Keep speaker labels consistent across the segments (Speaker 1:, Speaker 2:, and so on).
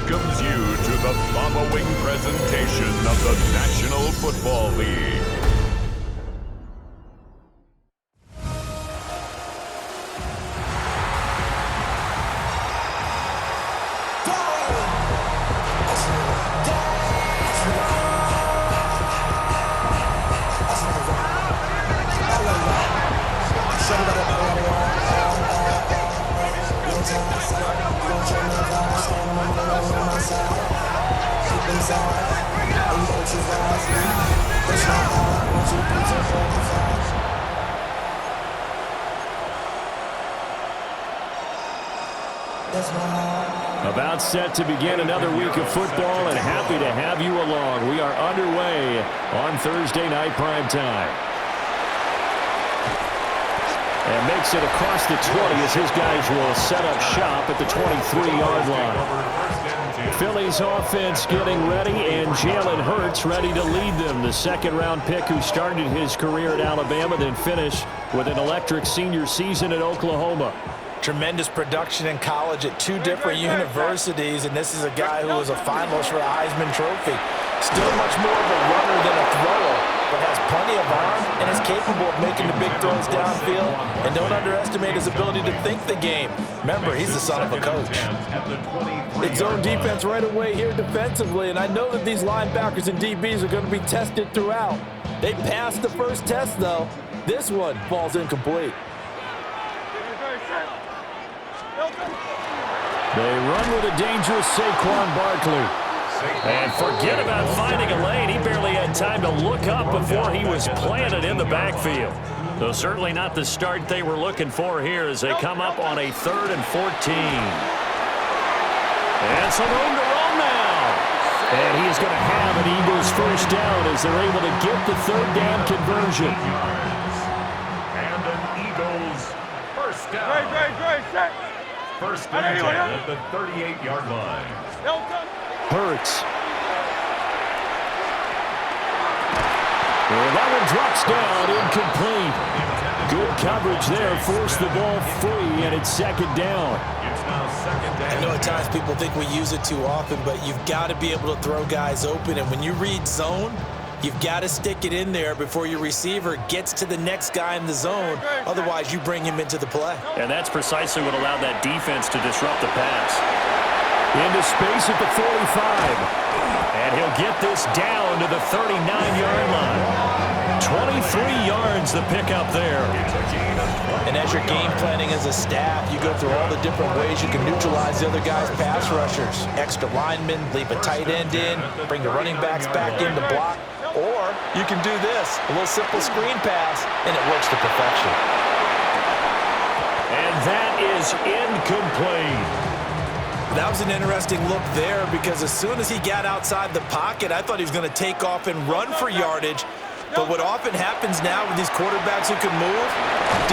Speaker 1: welcomes you to the following presentation of the National Football League.
Speaker 2: About set to begin another week of football, and happy to have you along. We are underway on Thursday night prime time. And makes it across the 20 as his guys will set up shop at the 23-yard line. Philly's offense getting ready, and Jalen Hurts ready to lead them. The second-round pick who started his career at Alabama, then finished with an electric senior season at Oklahoma.
Speaker 3: Tremendous production in college at two different universities, and this is a guy who was a finalist for a Heisman Trophy. Still much more of a runner than a thrower, but has plenty of arm and is capable of making the big throws downfield. And don't underestimate his ability to think the game. Remember, he's the son of a coach. It's zone defense right away here defensively, and I know that these linebackers and DBs are going to be tested throughout. They passed the first test, though. This one falls incomplete.
Speaker 2: They run with a dangerous Saquon Barkley. And forget about finding a lane. He barely had time to look up before he was planted in the backfield. So certainly not the start they were looking for here as they come up on a 3rd and 14. And some room to run now. And he's going to have an Eagles first down as they're able to get the 3rd down conversion.
Speaker 1: And an Eagles first down. Great. First and 10 at the 38-yard line.
Speaker 2: Hurts. And that one drops down, incomplete. Good coverage there, forced the ball free, and it's second down.
Speaker 3: I know at times people think we use it too often, but you've got to be able to throw guys open. And when you read zone, you've got to stick it in there before your receiver gets to the next guy in the zone. Otherwise, you bring him into the play.
Speaker 2: And that's precisely what allowed that defense to disrupt the pass. Into space at the 45. And he'll get this down to the 39-yard line. 23 yards the pickup there.
Speaker 3: And as you're game planning as a staff, you go through all the different ways you can neutralize the other guy's pass rushers. Extra linemen, leave a tight end in, bring the running backs back in to block. Or you can do this, a little simple screen pass, and it works to perfection.
Speaker 2: And that is incomplete.
Speaker 3: That was an interesting look there because as soon as he got outside the pocket, I thought he was going to take off and run for yardage. But what often happens now with these quarterbacks who can move,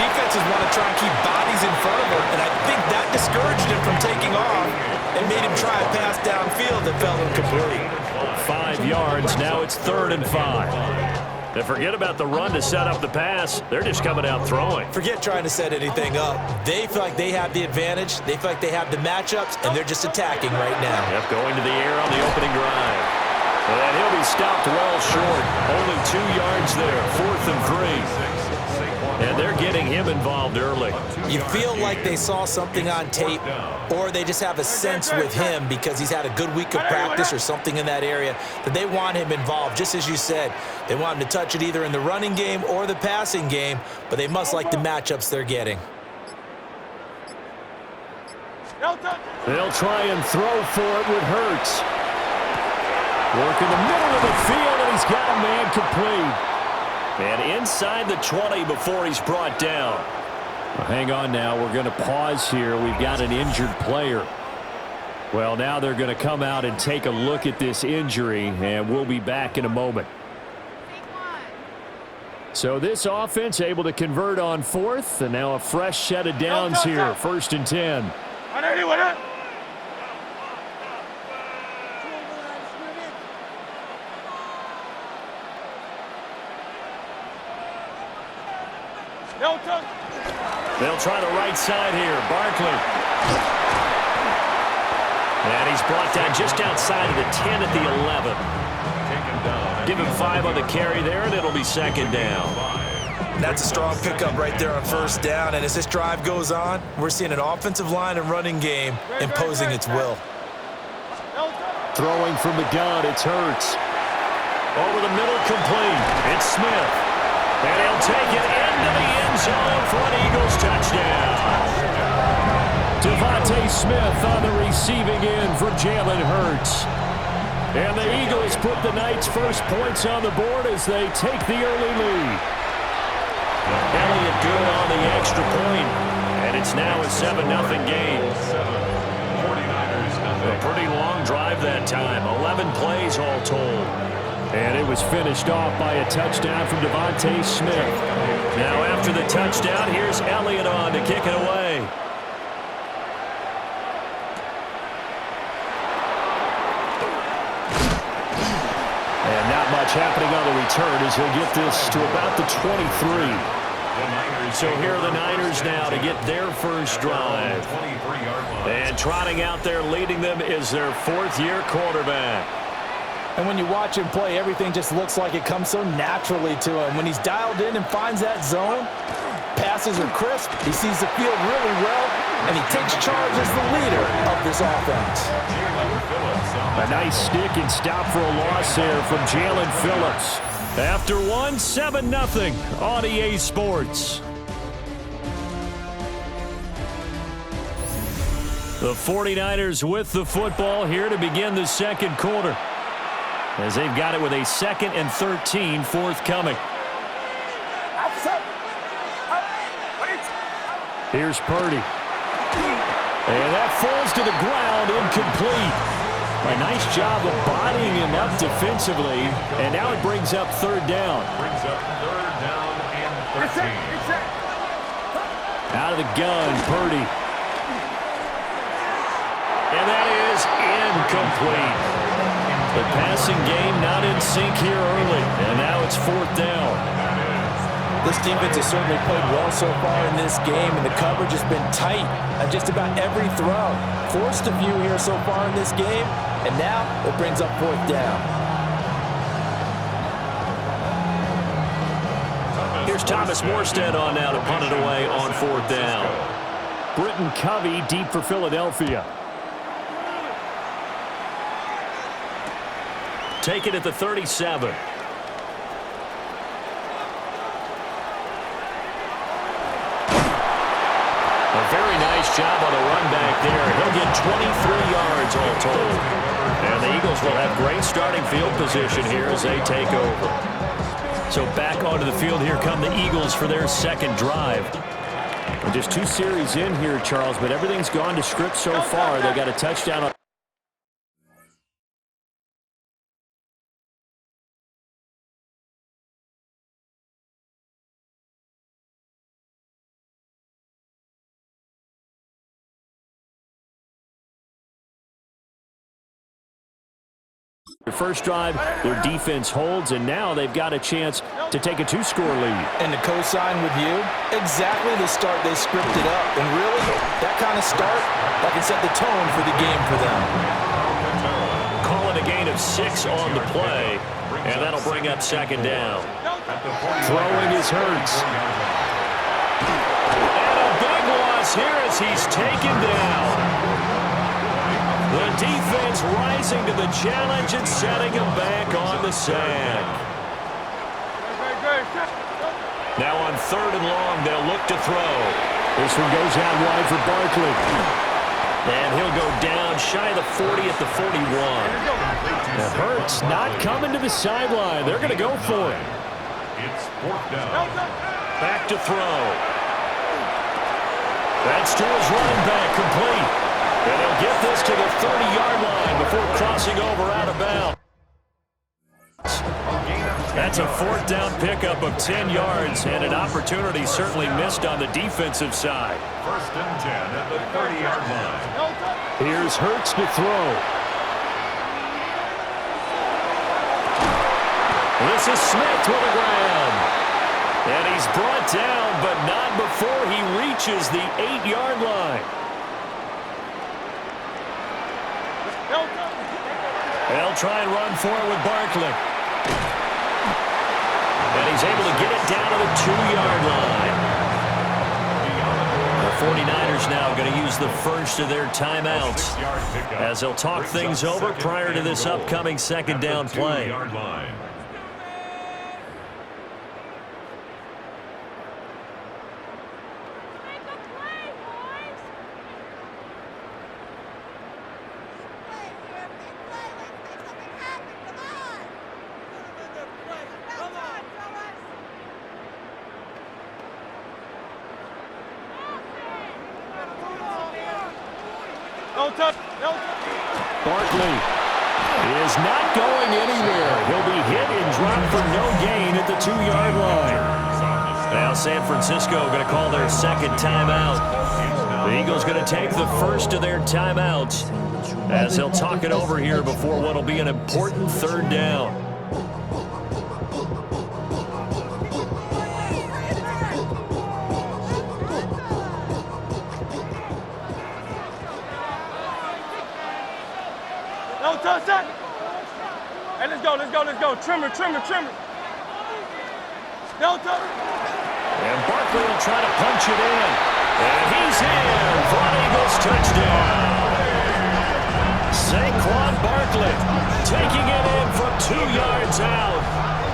Speaker 3: defenses want to try and keep bodies in front of him, and I think that discouraged him from taking off and made him try a pass downfield that fell incomplete.
Speaker 2: 5 yards, now it's 3rd and 5. And forget about the run to set up the pass. They're just coming out throwing.
Speaker 3: Forget trying to set anything up. They feel like they have the advantage. They feel like they have the matchups, and they're just attacking right now.
Speaker 2: Yep, going to the air on the opening drive. And he'll be stopped well short. Only 2 yards there, 4th and 3. And they're getting him involved early.
Speaker 3: You feel like they saw something on tape, or they just have a sense with him because he's had a good week of practice or something in that area that they want him involved. Just as you said, they want him to touch it either in the running game or the passing game, but they must like the matchups they're getting.
Speaker 2: They'll try and throw for it with Hurts. Work in the middle of the field, and he's got a man complete. And inside the 20 before he's brought down. Well, hang on now. We're going to pause here. We've got an injured player. Well, now they're going to come out and take a look at this injury, and we'll be back in a moment. So this offense able to convert on 4th, and now a fresh set of downs here. 1st and 10. They'll try the right side here. Barkley. And he's brought down just outside of the 10 at the 11. Give him 5 on the carry there, and it'll be second down.
Speaker 3: That's a strong pickup right there on first down. And as this drive goes on, we're seeing an offensive line and running game imposing its will.
Speaker 2: Throwing from the gun, it's Hurts. Over the middle, complete. It's Smith. And he'll take it into the end zone for an Eagles touchdown. Devontae Smith on the receiving end for Jalen Hurts. And the Eagles put the night's first points on the board as they take the early lead. Elliott good on the extra point, and it's now a 7-0 game. A pretty long drive that time, 11 plays all told. And it was finished off by a touchdown from Devontae Smith. Now after the touchdown, here's Elliott on to kick it away. And not much happening on the return as he'll get this to about the 23. So here are the Niners now to get their first drive. And trotting out there leading them is their 4th-year quarterback.
Speaker 3: And when you watch him play, everything just looks like it comes so naturally to him. When he's dialed in and finds that zone, passes are crisp, he sees the field really well, and he takes charge as the leader of this offense.
Speaker 2: A nice stick and stop for a loss there from Jalen Phillips. After one, 7-0 on EA Sports. The 49ers with the football here to begin the second quarter, as they've got it with a 2nd and 13 forthcoming. Here's Purdy. And that falls to the ground, incomplete. A nice job of bodying him up defensively, and now it brings up 3rd down.
Speaker 1: Brings up 3rd down and 13.
Speaker 2: Out of the gun, Purdy. And that is incomplete. The passing game not in sync here early, and now it's 4th down.
Speaker 3: This defense has certainly played well so far in this game, and the coverage has been tight on just about every throw. Forced a few here so far in this game, and now it brings up 4th down.
Speaker 2: Here's Thomas Morstead on now to punt it away on 4th down. Britton Covey deep for Philadelphia. Take it at the 37. A very nice job on the run back there. He'll get 23 yards all told. And the Eagles will have great starting field position here as they take over. So back onto the field, here come the Eagles for their second drive. And just 2 series in here, Charles, but everything's gone to script so far. They got a touchdown on the first drive. Their defense holds, and now they've got a chance to take a 2-score lead.
Speaker 3: And to co-sign with you, exactly the start they scripted up. And really, that kind of start, that can set the tone for the game for them.
Speaker 2: Call it a gain of 6 on the play, and that'll bring up 2nd down. Throwing is Hurts. And a big loss here as he's taken down. The defense rising to the challenge and setting him back on the sack. Now on 3rd and long, they'll look to throw. This one goes out wide for Barkley. And he'll go down shy of the 40 at the 41. Now Hurts not coming to the sideline. They're going to go for it.
Speaker 1: It's 4th down.
Speaker 2: Back to throw. That's to his running back, complete. And he'll get this to the 30-yard line before crossing over out of bounds. That's a 4th down pickup of 10 yards, and an opportunity certainly missed on the defensive side.
Speaker 1: 1st and 10 at the 30-yard line.
Speaker 2: Here's Hurts to throw. This is Smith with the ground. And he's brought down, but not before he reaches the 8-yard line. They'll try and run for it with Barkley. And he's able to get it down to the 2-yard line. The 49ers now going to use the first of their timeouts as they'll talk things over prior to this upcoming second down play. Barkley is not going anywhere. He'll be hit and dropped for no gain at the 2-yard line. Now San Francisco going to call their second timeout. The Eagles going to take the first of their timeouts as they'll talk it over here before what will be an important third down.
Speaker 4: Hey, let's go. Trimmer. Delta.
Speaker 2: And Barkley will try to punch it in. And he's in for an Eagles touchdown. Saquon Barkley taking it in from 2 yards out.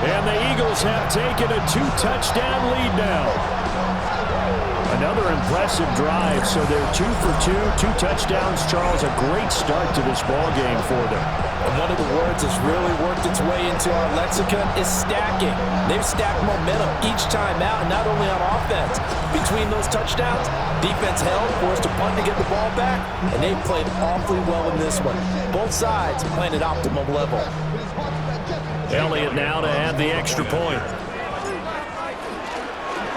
Speaker 2: And the Eagles have taken a 2-touchdown lead now. Another impressive drive, so they're 2 for 2, 2 touchdowns. Charles, a great start to this ball game for them.
Speaker 3: And one of the words that's really worked its way into our lexicon is stacking. They've stacked momentum each time out, and not only on offense. Between those touchdowns, defense held, forced a punt to get the ball back, and they played awfully well in this one. Both sides playing at optimum level.
Speaker 2: Elliott now to add the extra point.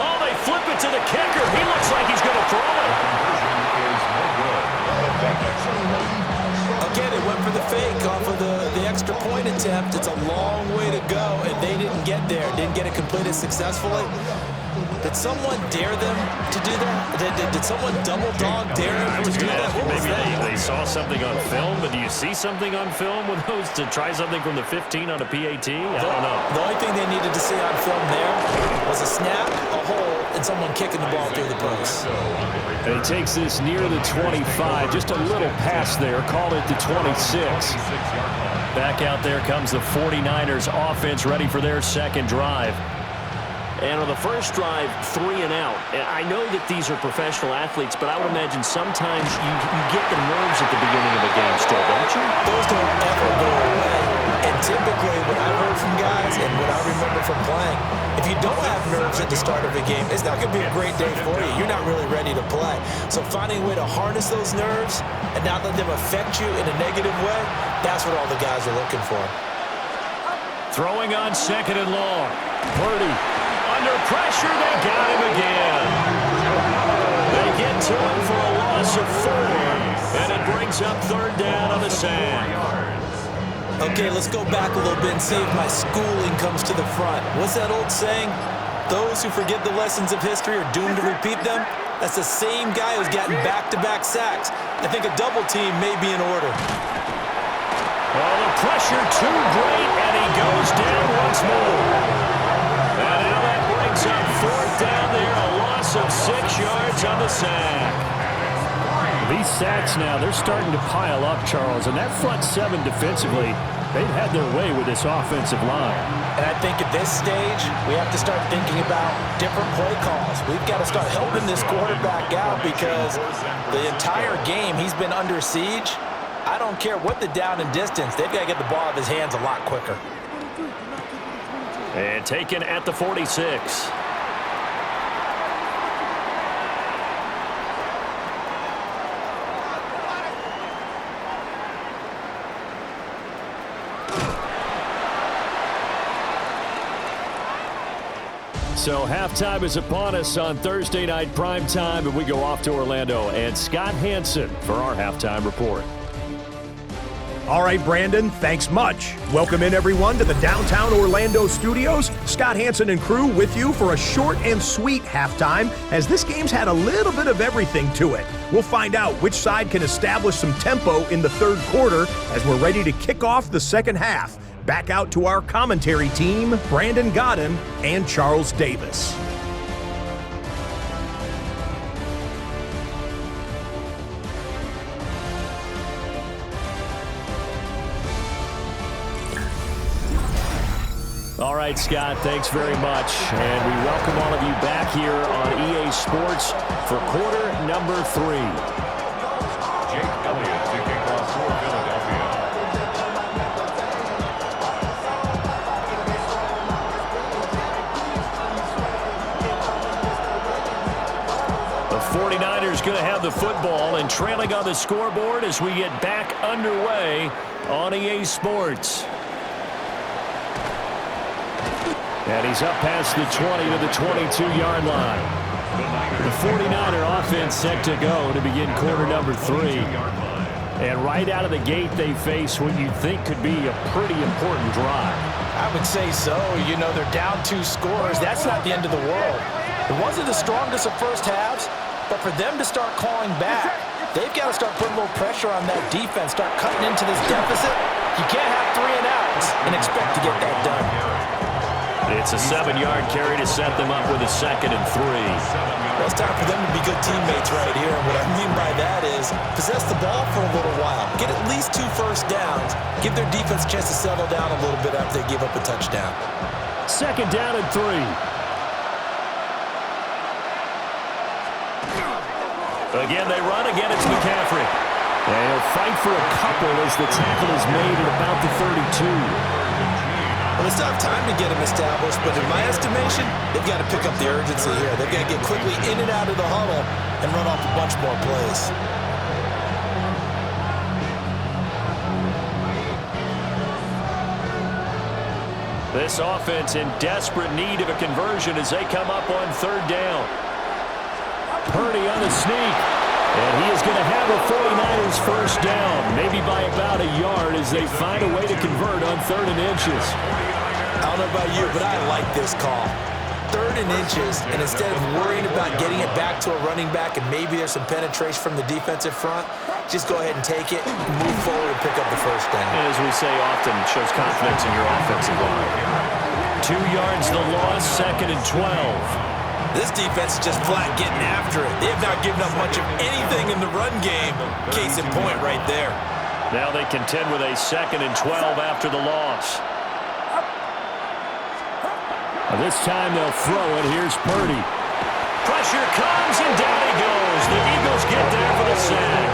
Speaker 2: Oh, they flip it to the kicker. He looks like he's going to throw it.
Speaker 3: Again, it went for the fake off of the extra point attempt. It's a long way to go, and they didn't get there. Didn't get it completed successfully. Did someone dare them to do that? Did someone double dog dare them to do that? What was that?
Speaker 2: They saw something on film, but do you see something on film with those to try something from the 15 on a PAT? I don't know.
Speaker 3: The only thing they needed to see on film there was a snap, a hole, and someone kicking the ball through the post.
Speaker 2: And he takes this near the 25. Just a little pass there. Call it the 26. Back out there comes the 49ers offense ready for their second drive. And on the first drive, 3 and out. I know that these are professional athletes, but I would imagine sometimes you get the nerves at the beginning of a game still, don't you?
Speaker 3: Those don't ever go away. And typically, what I've heard from guys and what I remember from playing, if you don't have nerves at the start of a game, it's not going to be a great day for you. You're not really ready to play. So finding a way to harness those nerves and not let them affect you in a negative way, that's what all the guys are looking for.
Speaker 2: Throwing on second and long. Purdy. Under pressure, they got him again. They get to him for a loss of 4, and it brings up third down on the sand.
Speaker 3: Okay, let's go back a little bit and see if my schooling comes to the front. What's that old saying? Those who forget the lessons of history are doomed to repeat them. That's the same guy who's gotten back-to-back sacks. I think a double team may be in order.
Speaker 2: Well, the pressure too great, and he goes down once more. And now that brings up fourth down there, a loss of 6 yards on the sack. These sacks now, they're starting to pile up, Charles, and that front 7 defensively, they've had their way with this offensive line.
Speaker 3: And I think at this stage, we have to start thinking about different play calls. We've got to start helping this quarterback out because the entire game he's been under siege. I don't care what the down and distance, they've got to get the ball out of his hands a lot quicker.
Speaker 2: And taken at the 46. So halftime is upon us on Thursday night primetime, and we go off to Orlando and Scott Hanson for our halftime report.
Speaker 5: All right, Brandon, thanks much. Welcome in, everyone, to the downtown Orlando studios. Scott Hansen and crew with you for a short and sweet halftime, as this game's had a little bit of everything to it. We'll find out which side can establish some tempo in the third quarter as we're ready to kick off the second half. Back out to our commentary team, Brandon Godden and Charles Davis.
Speaker 2: All right, Scott, thanks very much. And we welcome all of you back here on EA Sports for quarter number 3.
Speaker 1: Jake Elliott to kick off for Philadelphia.
Speaker 2: The 49ers going to have the football and trailing on the scoreboard as we get back underway on EA Sports. And he's up past the 20 to the 22-yard line. The 49er offense set to go to begin quarter number 3. And right out of the gate, they face what you think could be a pretty important drive.
Speaker 3: I would say so. You know, they're down 2 scores. That's not the end of the world. It wasn't the strongest of first halves, but for them to start clawing back, they've got to start putting a little pressure on that defense, start cutting into this deficit. You can't have 3 and outs and expect to get that done.
Speaker 2: It's a 7-yard carry to set them up with a 2nd and 3.
Speaker 3: Well, it's time for them to be good teammates right here. And what I mean by that is possess the ball for a little while. Get at least 2 first downs. Give their defense a chance to settle down a little bit after they give up a touchdown.
Speaker 2: 2nd down and 3. Again, they run. Again, it's McCaffrey. And he'll fight for a couple as the tackle is made at about the 32.
Speaker 3: Well, they still have time to get him established, but in my estimation, they've got to pick up the urgency here. They've got to get quickly in and out of the huddle and run off a bunch more plays.
Speaker 2: This offense in desperate need of a conversion as they come up on 3rd down. Purdy on the sneak. And he is going to have a 49ers first down, maybe by about a yard as they find a way to convert on 3rd and inches.
Speaker 3: I don't know about you, but I like this call. 3rd and inches, and instead of worrying about getting it back to a running back and maybe there's some penetration from the defensive front, just go ahead and take it, move forward, and pick up the first down.
Speaker 2: And as we say often, it shows confidence in your offensive line. 2 yards the loss, 2nd and 12.
Speaker 3: This defense is just flat getting after it. They have not given up much of anything in the run game. Case in point right there.
Speaker 2: Now they contend with a 2nd and 12 after the loss. This time they'll throw it. Here's Purdy. Pressure comes and down he goes. The Eagles get there for the sack.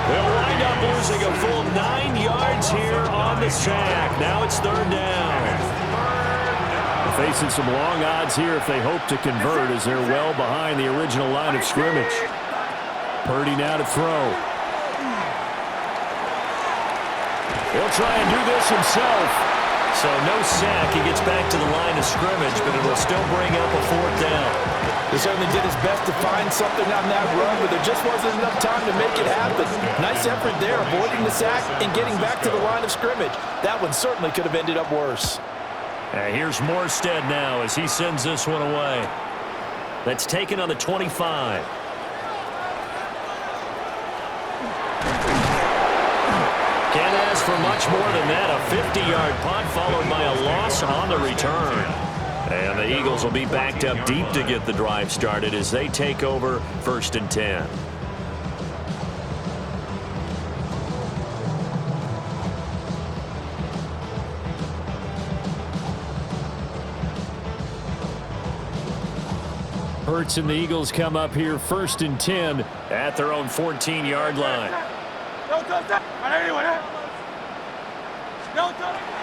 Speaker 2: They'll wind up losing a full 9 yards here on the sack. Now it's 3rd down. Facing some long odds here if they hope to convert as they're well behind the original line of scrimmage. Purdy now to throw. He'll try and do this himself. So no sack. He gets back to the line of scrimmage, but it will still bring up a 4th down.
Speaker 3: He certainly did his best to find something on that run, but there just wasn't enough time to make it happen. Nice effort there, avoiding the sack and getting back to the line of scrimmage. That one certainly could have ended up worse.
Speaker 2: Here's Morstead now as he sends this one away. That's taken on the 25. Can't ask for much more than that. A 50-yard punt followed by a loss on the return. And the Eagles will be backed up deep to get the drive started as they take over 1st and 10. Hurts and the Eagles come up here 1st and 10 at their own 14-yard line.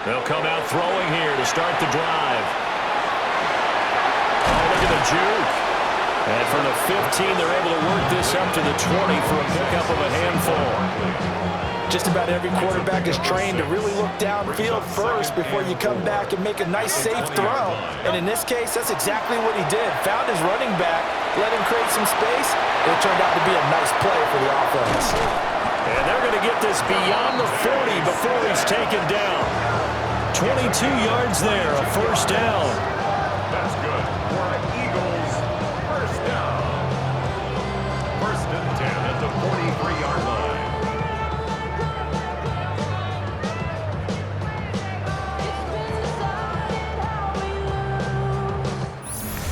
Speaker 2: They'll come out throwing here to start the drive. Oh, look at the juke. And from the 15, they're able to work this up to the 20 for a pickup of a handful.
Speaker 3: Just about every quarterback is trained to really look downfield first before you come back and make a nice, safe throw. And in this case, that's exactly what he did. Found his running back, let him create some space, and it turned out to be a nice play for the offense.
Speaker 2: And they're going to get this beyond the 40 before he's taken down. 22 yards there, a first down.
Speaker 1: That's good for an Eagles first down. First and 10 at the 43-yard line.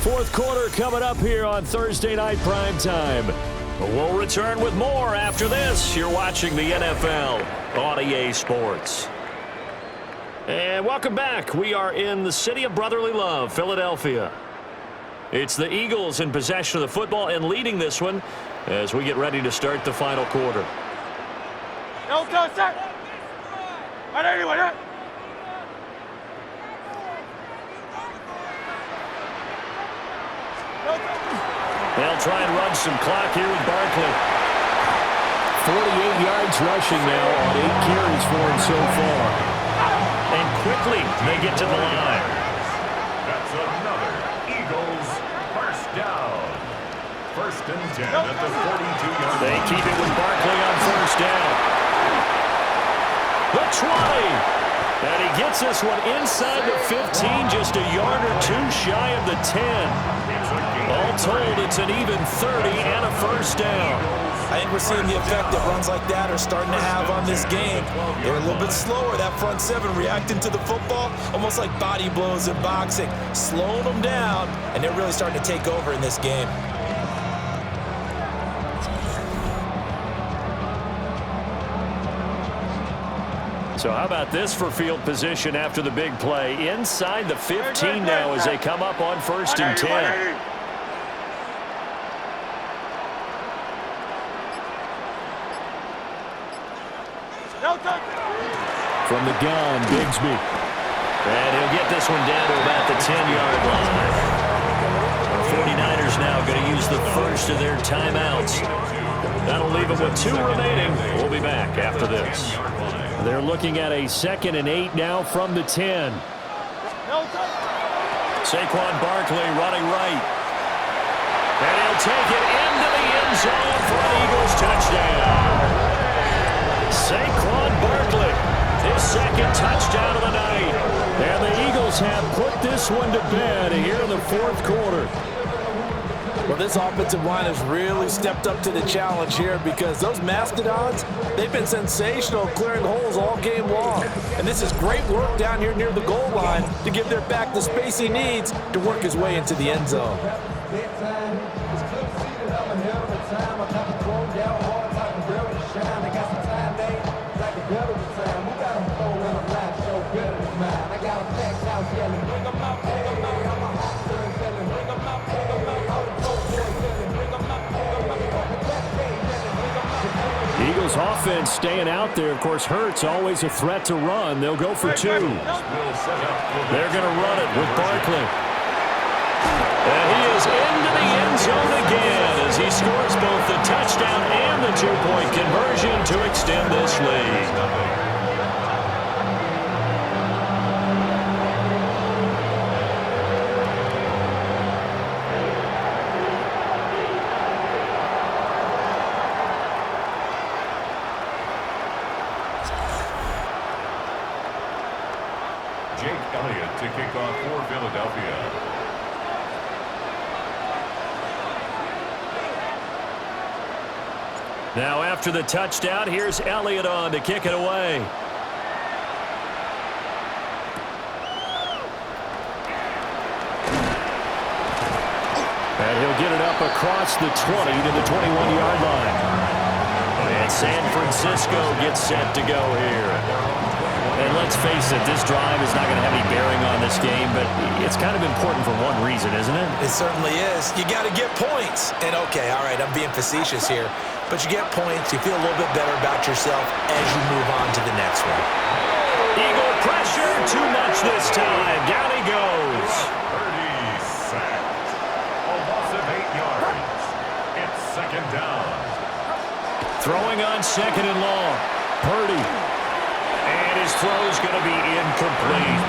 Speaker 2: Fourth quarter coming up here on Thursday Night Primetime. We'll return with more after this. You're watching the NFL on EA Sports. And welcome back. We are in the city of brotherly love, Philadelphia. It's the Eagles in possession of the football and leading this one as we get ready to start the final quarter. They'll try and run some clock here with Barkley.
Speaker 5: 48 yards rushing now on 8 carries for him so far.
Speaker 2: And quickly they get to the line.
Speaker 1: That's another Eagles first down. First and 10 at the 42-yard line.
Speaker 2: They keep it with Barkley on first down. The 20. And he gets this one inside the 15, just a yard or two shy of the 10. All told, it's an even 30 and a first down.
Speaker 3: I think we're seeing the effect that runs like that are starting to have on this game. They're a little bit slower, that front seven, reacting to the football, almost like body blows in boxing, slowing them down, and they're really starting to take over in this game.
Speaker 2: So how about this for field position after the big play? Inside the 15 now as they come up on first and 10.
Speaker 5: From the gun, Bigsby.
Speaker 2: And he'll get this one down to about the 10-yard line. The 49ers now going to use the first of their timeouts. That'll leave them with 2 remaining. We'll be back after this. They're looking at a 2nd and 8 now from the 10. Saquon Barkley running right. And he'll take it into the end zone for an Eagles touchdown. Saquon Barkley, his 2nd touchdown of the night. And the Eagles have put this one to bed here in the 4th quarter.
Speaker 3: Well, this offensive line has really stepped up to the challenge here because those Mastodons, they've been sensational clearing holes all game long. And this is great work down here near the goal line to give their back the space he needs to work his way into the end zone.
Speaker 2: Eagles offense staying out there. Of course, Hurts always a threat to run. They'll go for 2. They're going to run it with Barkley. And he is into the end zone again as he scores both the touchdown and the 2-point conversion to extend this lead.
Speaker 1: Jake Elliott to kick off for Philadelphia.
Speaker 2: Now after the touchdown, here's Elliott on to kick it away. And he'll get it up across the 20 to the 21-yard line. And San Francisco gets set to go here. And let's face it, this drive is not going to have any bearing on this game, but it's kind of important for one reason, isn't it?
Speaker 3: It certainly is. You got to get points. And okay, all right, I'm being facetious here, but you get points, you feel a little bit better about yourself as you move on to the next one.
Speaker 2: Eagle pressure, too much this time. Down he goes.
Speaker 1: 30 sacked. A loss of 8 yards. It's 2nd down.
Speaker 2: Throwing on 2nd and long. Purdy. And his throw's going to be incomplete.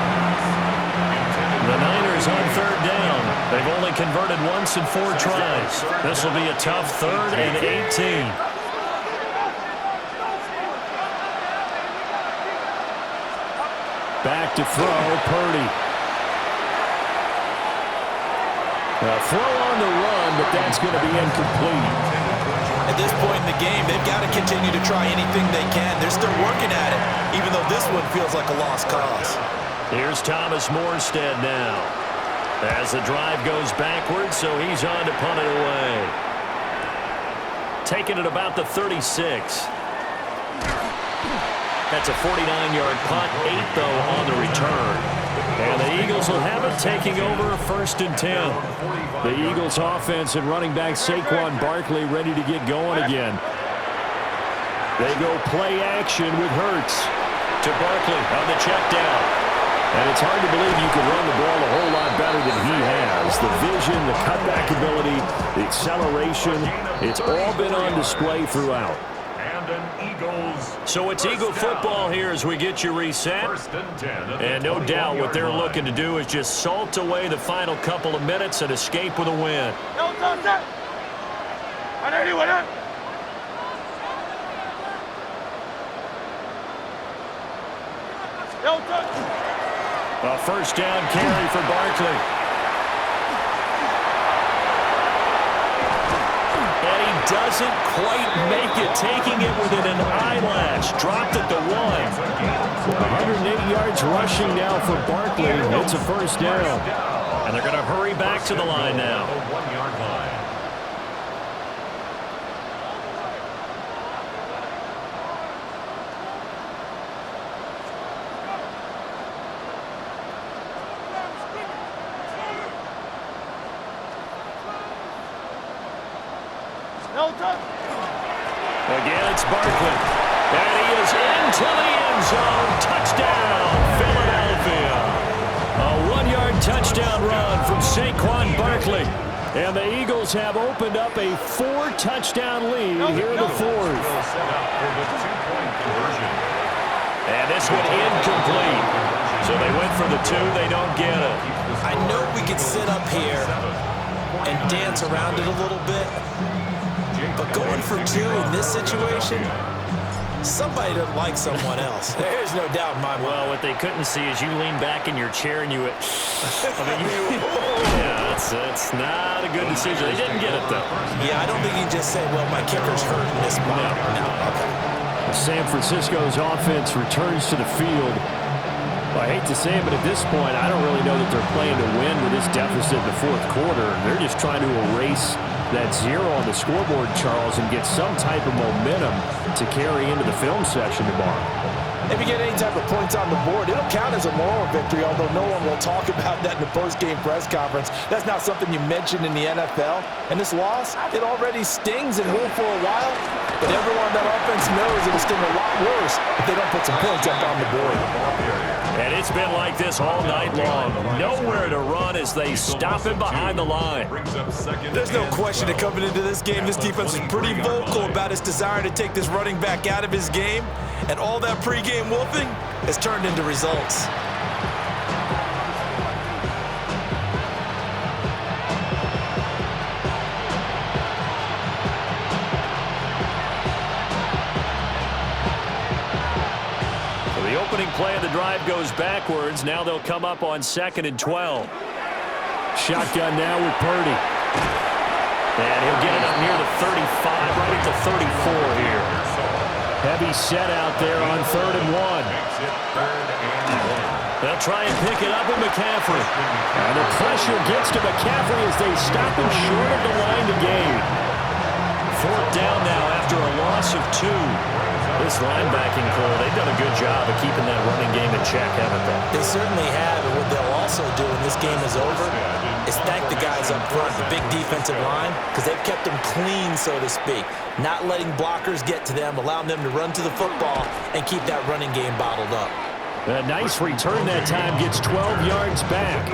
Speaker 2: The Niners on 3rd down. They've only converted once in 4 tries. This will be a tough 3rd and 18. Back to throw, Purdy. A throw on the run, but that's going to be incomplete.
Speaker 3: At this point in the game, they've got to continue to try anything they can. They're still working at it, even though this one feels like a lost cause.
Speaker 2: Here's Thomas Morstead now. As the drive goes backwards, so he's on to punt it away. Taking it about the 36. That's a 49-yard punt, 8 though on the return. And the Eagles will have it taking over 1st and 10. The Eagles offense and running back Saquon Barkley ready to get going again. They go play action with Hurts to Barkley on the check down. And it's hard to believe you can run the ball a whole lot better than he has. The vision, the cutback ability, the acceleration, it's all been on display throughout. So it's Eagle football here as we get you reset. And no doubt what they're looking to do is just salt away the final couple of minutes and escape with a win. A first down carry for Barkley. And he doesn't quite make it, taking it within an eyelash. Dropped at the 1. 180 yards rushing now for Barkley. It's a first down. And they're going to hurry back to the line now. Again, it's Barkley. And he is into the end zone. Touchdown, Philadelphia. A 1-yard touchdown run from Saquon Barkley. And the Eagles have opened up a 4-touchdown lead here in the 4th. And this one incomplete. So they went for the 2. They don't get it.
Speaker 3: I know we could sit up here and dance around it a little bit. But going for 2 in this situation, somebody doesn't like someone else. There's no doubt in my mind.
Speaker 2: Well, what they couldn't see is you lean back in your chair and you went, yeah, that's not a good decision. They didn't get it, though.
Speaker 3: Yeah, I don't think you can just say, well, my kicker's hurt in this spot. No. Okay.
Speaker 2: San Francisco's offense returns to the field. Well, I hate to say it, but at this point, I don't really know that they're playing to win with this deficit in the 4th quarter. They're just trying to erase that 0 on the scoreboard, Charles, and get some type of momentum to carry into the film session tomorrow.
Speaker 3: If you get any type of points on the board, it'll count as a moral victory, although no one will talk about that in the post-game press conference. That's not something you mentioned in the NFL. And this loss, it already stings and will for a while, but everyone on that offense knows it'll sting a lot worse if they don't put some points up on the board.
Speaker 2: And it's been like this all night long. Nowhere to run as they stop him behind the line.
Speaker 3: There's no question that coming into this game, this defense is pretty vocal about its desire to take this running back out of his game. And all that pregame wolfing has turned into results.
Speaker 2: The opening play of the drive goes backwards. Now they'll come up on 2nd and 12. Shotgun now with Purdy. And he'll get it up near the 35, right at the 34 here. Heavy set out there on 3rd and 1. They'll try and pick it up with McCaffrey. And the pressure gets to McCaffrey as they stop him short of the line to gain. 4th down now after a loss of 2. This linebacking core, they've done a good job of keeping that running game in check, haven't they?
Speaker 3: They certainly have, and what they'll also do when this game is over is thank the guys up front, the big defensive line, because they've kept them clean, so to speak, not letting blockers get to them, allowing them to run to the football and keep that running game bottled up.
Speaker 2: A nice return that time, gets 12 yards back.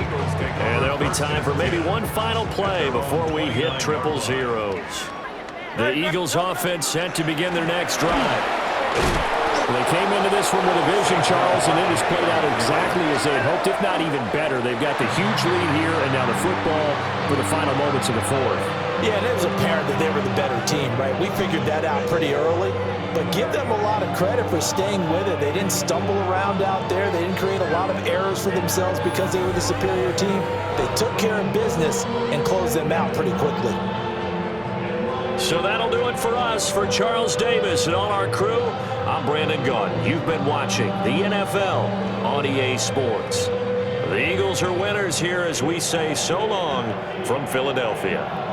Speaker 2: And there'll be time for maybe one final play before we hit triple zeros. The Eagles offense set to begin their next drive. They came into this one with a vision, Charles, and it has played out exactly as they had hoped, if not even better. They've got the huge lead here, and now the football for the final moments of the 4th.
Speaker 3: Yeah, and it was apparent that they were the better team, right? We figured that out pretty early. but give them a lot of credit for staying with it. They didn't stumble around out there. They didn't create a lot of errors for themselves because they were the superior team. They took care of business and closed them out pretty quickly.
Speaker 2: So that'll do it for us. For Charles Davis and all our crew, I'm Brandon Gaudin. You've been watching the NFL on EA Sports. The Eagles are winners here as we say so long from Philadelphia.